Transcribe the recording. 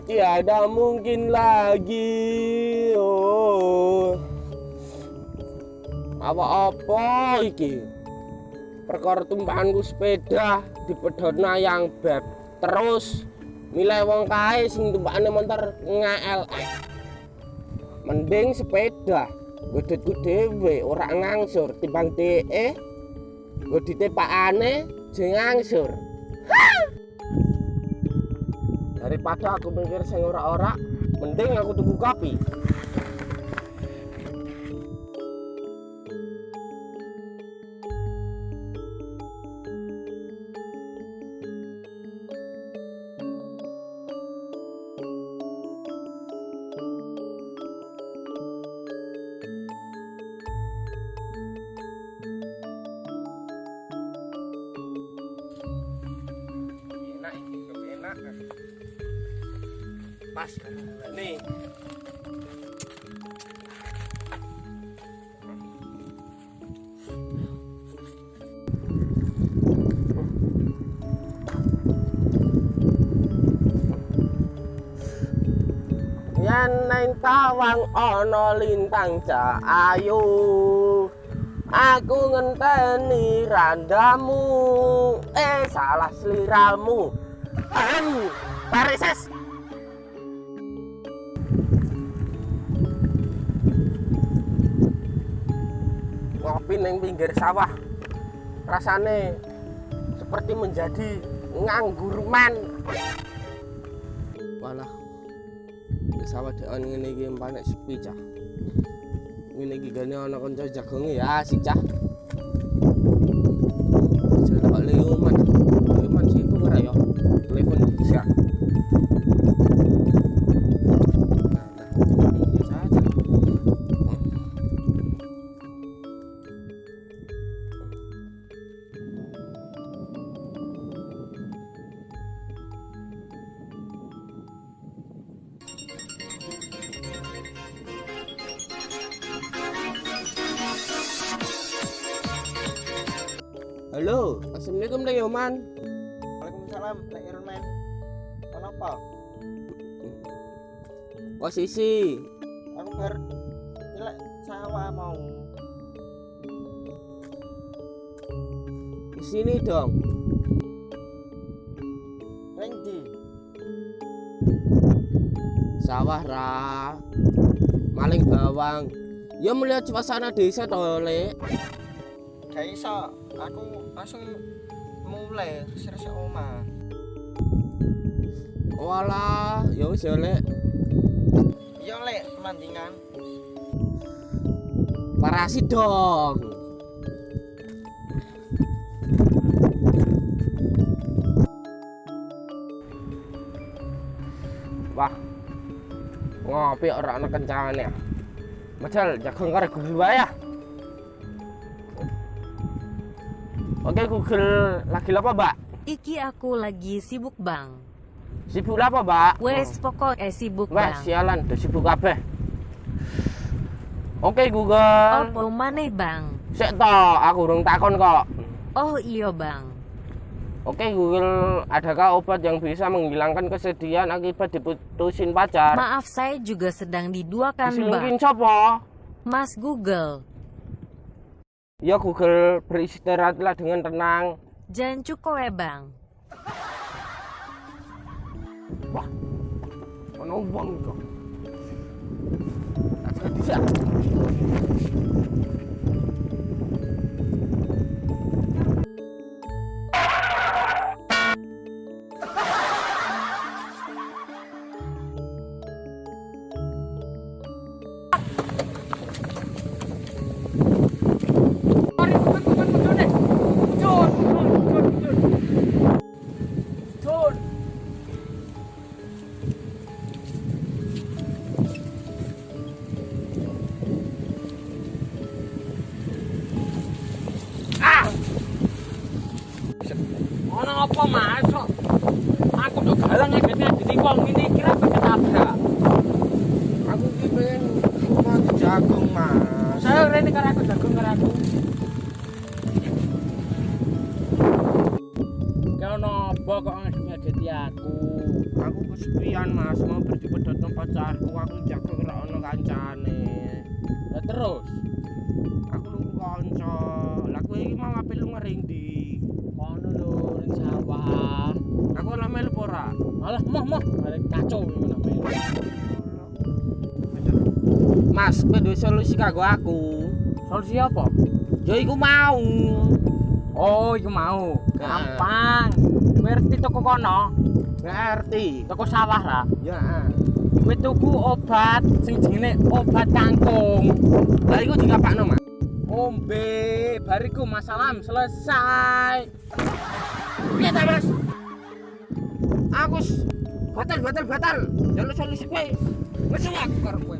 tiada mungkin lagi. Oh, apa-apa iki? Perkara tumpahanku sepeda dipedhotna yang beb. Terus milih wong kae sing tumpakane motor ngaelek. Mending sepeda. Wedetku dhewe ora ngangsur timbang dhek. Nggo ditepakane jeng ngangsur. Daripada aku mikir sing ora-ora, mending aku tuku kopi. Enak, pas nih. Yen nang tawang ana lintang ayu, aku ngenteni randamu, salah sliramu. Parises. Ngopi neng pinggir sawah, rasane seperti menjadi nganggurman. Walah, di sawah dean ngene iki panek sepi cah. Ngene iki gane ana kanca jagonge ya si cah. Jelek leuman. Leuman situ ora ya. Telepon bisa. Halo, assalamualaikum Lek Yoman. Waalaikumsalam, Lek Irman. Kenapa? Posisi. Aku bar nyelek sawah mau. Di sini dong. Rengdi. Sawah ra. Maling bawang. Ya melihat suasana desa to, Lek. Gak iso, aku langsung mulai resik omah. Walah, ya wis ya, Lek. Iya, Lek, pemantingan. Parasit dong. Wah. Ngopi ora ana kencangane. Majal jagung karo guru wae ya. Oke Google, lagi apa Mbak? Iki aku lagi sibuk bang. Sibuk apa Mbak? Wes pokok sibuk Wes bang. sialan, udah sibuk kabeh. Oke Google. Opo maneh bang? Sik to, aku urung takon kok. Oh iya bang. Oke Google, adakah obat yang bisa menghilangkan kesedihan akibat diputusin pacar? Maaf saya juga sedang diduakan Mungkin bang. siapa? Mas Google. Ya Google, beristirahatlah dengan tenang. Jangan cukup ya bang. Wah, mana uang itu? Tidak bisa. Ono apa masuk? Aku udah galang ngedetnya jadi wong ini kira pakai tabrak. Aku ki pengen rumah jagung mas. Saya rene karo aku jagung karo aku. Ki ono apa kok ngedetnya jadi ngerti aku. Aku kesepian Mas, mau berjumpa dengan pacarku. Aku jago ora ono kancane. Lah terus Aku nunggu kanca. Lah kowe iki mau apel lu ngering ndi? kono lho ning sawah. Aku ora melu apa ora? Alah moh arek kacau iki namanya. Mas, kowe duwe solusi kanggo aku. Solusi apa? Ya iku mau. Oh, iku mau. Gampang. Ngerti toko kono? Ngerti. Toko sawah ra. Ya. Kowe tuku obat sing jenenge obat kangkung. Lah iku digapakno, Mas. Ombe, bariku masalah selesai. Piye ta, Mas? Aku batal. Jalur solusi kowe. Wes aku karo kowe.